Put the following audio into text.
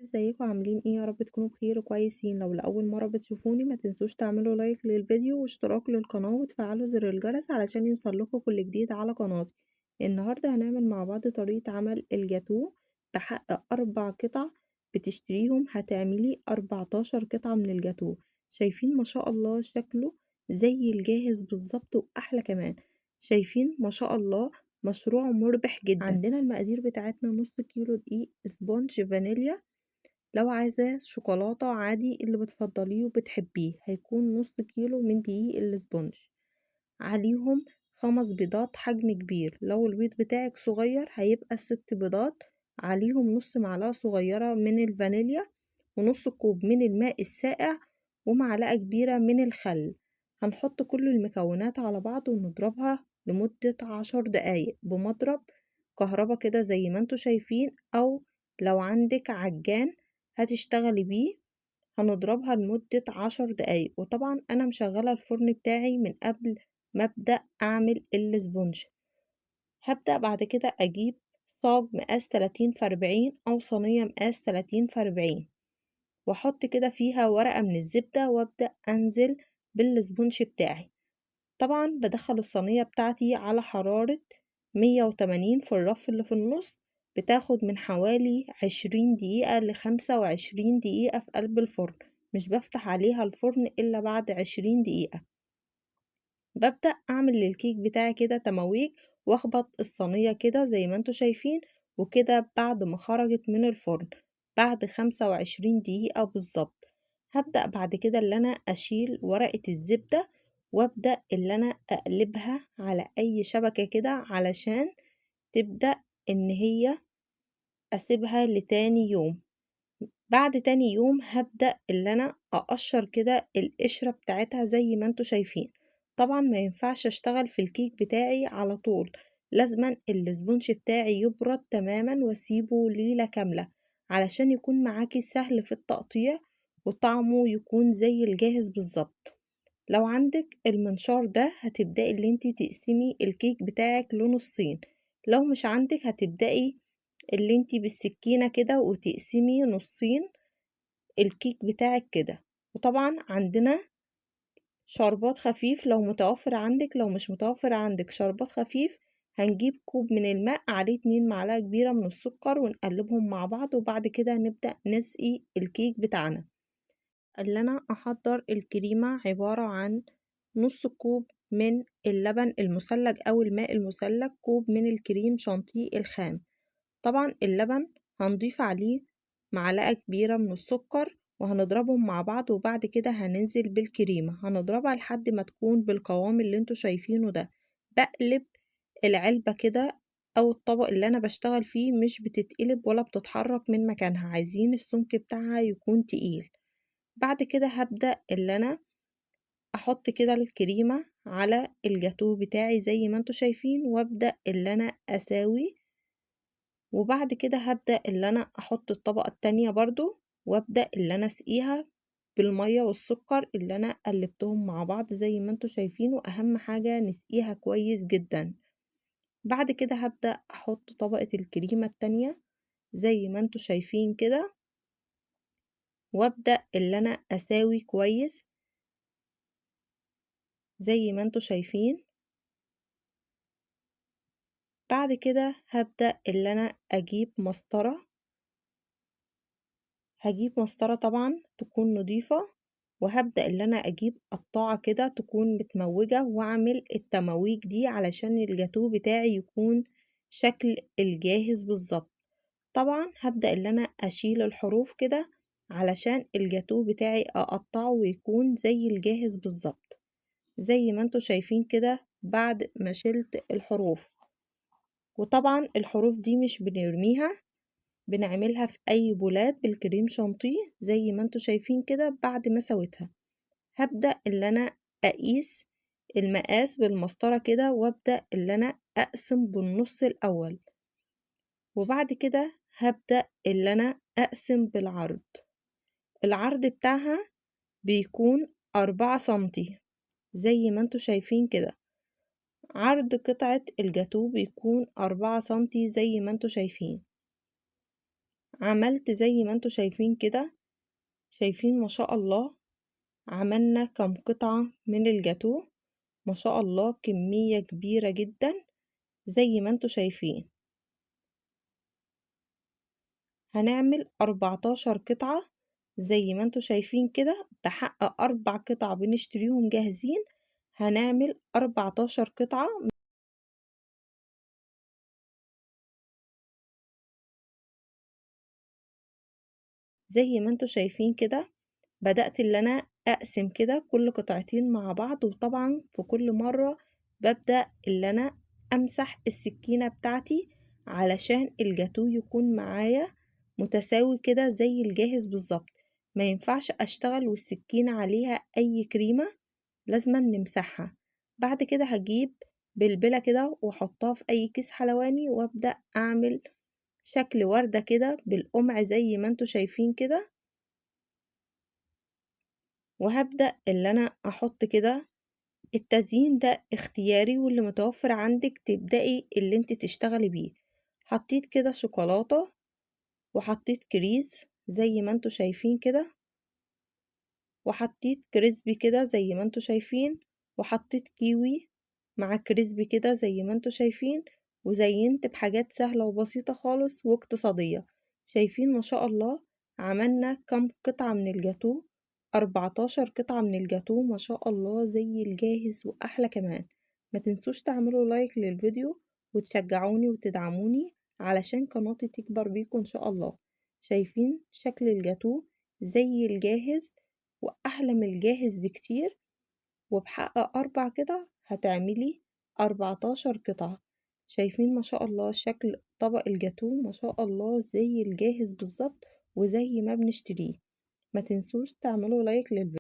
ازيكم عاملين ايه؟ يا رب تكونوا بخير وكويسين. لو لأول مرة بتشوفوني ما تنسوش تعملوا لايك للفيديو واشتراك للقناة وتفعلوا زر الجرس علشان يوصلكوا كل جديد على قناتي. النهاردة هنعمل مع بعض طريقة عمل الجاتو بحق 4 قطع بتشتريهم هتعملي 14 قطعة من الجاتو. شايفين ما شاء الله شكله زي الجاهز بالظبط وأحلى كمان. شايفين ما شاء الله مشروع مربح جدا. عندنا المقادير بتاعتنا نص كيلو دقيق سبونج فانيليا، لو عايزاه شوكولاتة عادي اللي بتفضليه وبتحبيه هيكون نص كيلو من دقيق الاسبونج، عليهم 5 بيضات حجم كبير. لو البيض بتاعك صغير هيبقى 6 بيضات، عليهم نص معلقة صغيرة من الفانيليا ونص كوب من الماء الساقع ومعلقة كبيرة من الخل. هنحط كل المكونات على بعض ونضربها لمدة 10 دقايق بمضرب كهربا كده زي ما انتوا شايفين، او لو عندك عجان هتشتغلي بيه. هنضربها لمدة 10 دقايق، وطبعا انا مشغلة الفرن بتاعي من قبل ما ابدأ اعمل الاسبونج. هبدأ بعد كده اجيب صاج مقاس 30 في 40 او صينية مقاس 30 في 40، واحط كده فيها ورقة من الزبدة وابدأ انزل بالاسبونج بتاعي. طبعا بدخل الصينية بتاعتي على حرارة 180 في الرف اللي في النص، بتاخد من حوالي 20 دقيقة ل25 دقيقة في قلب الفرن. مش بفتح عليها الفرن إلا بعد 20 دقيقة. ببدأ أعمل للكيك بتاعي كده تمويج واخبط الصينية كده زي ما انتوا شايفين، وكده بعد ما خرجت من الفرن بعد 25 دقيقة بالظبط. هبدأ بعد كده اللي أنا أشيل ورقة الزبدة وابدأ اللي أنا أقلبها على أي شبكة كده علشان تبدأ إن هي أسيبها لتاني يوم. بعد تاني يوم هبدأ اللي أنا أقشر كده القشرة بتاعتها زي ما انتوا شايفين. طبعا ما ينفعش اشتغل في الكيك بتاعي على طول، لازما السبونج بتاعي يبرد تماما واسيبه ليلة كاملة علشان يكون معاكي سهل في التقطيع وطعمه يكون زي الجاهز بالظبط. لو عندك المنشار ده هتبدأي اللي انتي تقسمي الكيك بتاعك لنصين، لو مش عندك هتبدأي اللي انتي بالسكينة كده وتقسمي نصين الكيك بتاعك كده. وطبعا عندنا شربات خفيف لو متوفر عندك، لو مش متوفر عندك شربات خفيف هنجيب كوب من الماء عليه 2 معلقة كبيرة من السكر ونقلبهم مع بعض، وبعد كده نبدأ نسقي الكيك بتاعنا. اللي انا احضر الكريمة عبارة عن نص كوب من اللبن المثلج او الماء المثلج، كوب من الكريم شانتيه الخام. طبعا اللبن هنضيف عليه معلقة كبيرة من السكر وهنضربهم مع بعض، وبعد كده هننزل بالكريمة هنضربها لحد ما تكون بالقوام اللي انتوا شايفينه ده. بقلب العلبة كده او الطبق اللي انا بشتغل فيه مش بتتقلب ولا بتتحرك من مكانها، عايزين السمك بتاعها يكون تقيل. بعد كده هبدأ اللي انا احط كده الكريمة على الجاتو بتاعي زي ما انتوا شايفين، وابدأ اللي انا اساوي. وبعد كده هبدأ اللي انا احط الطبقة التانية برضو وابدأ اللي انا اسقيها بالمية والسكر اللي انا قلبتهم مع بعض زي ما انتوا شايفين، واهم حاجة نسقيها كويس جدا. بعد كده هبدأ احط طبقة الكريمة التانية زي ما انتوا شايفين كده، وابدأ اللي انا اساوي كويس زي ما انتوا شايفين. بعد كده هبدأ اللي انا اجيب مسطرة، هجيب مسطرة طبعا تكون نظيفة، وهبدأ اللي انا اجيب قطاعة كده تكون متموجة واعمل التمويج دي علشان الجاتو بتاعي يكون شكل الجاهز بالظبط. طبعا هبدأ اللي انا اشيل الحروف كده علشان الجاتو بتاعي اقطعه ويكون زي الجاهز بالظبط زي ما انتوا شايفين كده بعد ما شلت الحروف. وطبعا الحروف دي مش بنرميها، بنعملها في اي بولات بالكريم شانتيه زي ما انتوا شايفين كده بعد ما سويتها. هبدأ اللي انا اقيس المقاس بالمسطرة كده وابدأ اللي انا اقسم بالنص الاول، وبعد كده هبدأ اللي انا اقسم بالعرض. العرض بتاعها بيكون 4 سنتي زي ما انتوا شايفين كده. عرض قطعة الجاتو بيكون 4 سنتي زي ما انتوا شايفين. عملت زي ما انتوا شايفين كده، شايفين ما شاء الله عملنا كم قطعة من الجاتو، ما شاء الله كمية كبيرة جدا زي ما انتوا شايفين. هنعمل 14 قطعة زي ما انتوا شايفين كده، بحق 4 قطع بنشتريهم جاهزين هنعمل 14 قطعة. زي ما انتوا شايفين كده بدأت اللي انا اقسم كده كل قطعتين مع بعض، وطبعا في كل مرة ببدأ اللي انا امسح السكينة بتاعتي علشان الجاتو يكون معايا متساوي كده زي الجاهز بالظبط. ما ينفعش اشتغل والسكينة عليها اي كريمة، لازم نمسحها. بعد كده هجيب بلبلة كده واحطها في اي كيس حلواني وابدأ اعمل شكل وردة كده بالقمع زي ما انتوا شايفين كده. وهبدأ اللي انا احط كده، التزيين ده اختياري واللي متوفر عندك تبدأي اللي انت تشتغلي بيه. حطيت كده شوكولاتة وحطيت كريز زي ما انتوا شايفين كده، وحطيت كريسبي كده زي ما انتوا شايفين، وحطيت كيوي مع كريسبي كده زي ما انتوا شايفين، وزينت بحاجات سهلة وبسيطة خالص واقتصادية. شايفين ما شاء الله عملنا كم قطعة من الجاتو؟ 14 قطعة من الجاتو ما شاء الله زي الجاهز وأحلى كمان. ما تنسوش تعملوا لايك للفيديو وتشجعوني وتدعموني علشان قناتي تكبر بيكم إن شاء الله. شايفين شكل الجاتو زي الجاهز وأحلى من الجاهز بكتير، وبحق 4 قطع هتعملي 14 قطعة. شايفين ما شاء الله شكل طبق الجاتو ما شاء الله زي الجاهز بالظبط وزي ما بنشتريه. ما تنسوش تعملوا لايك للفيديو.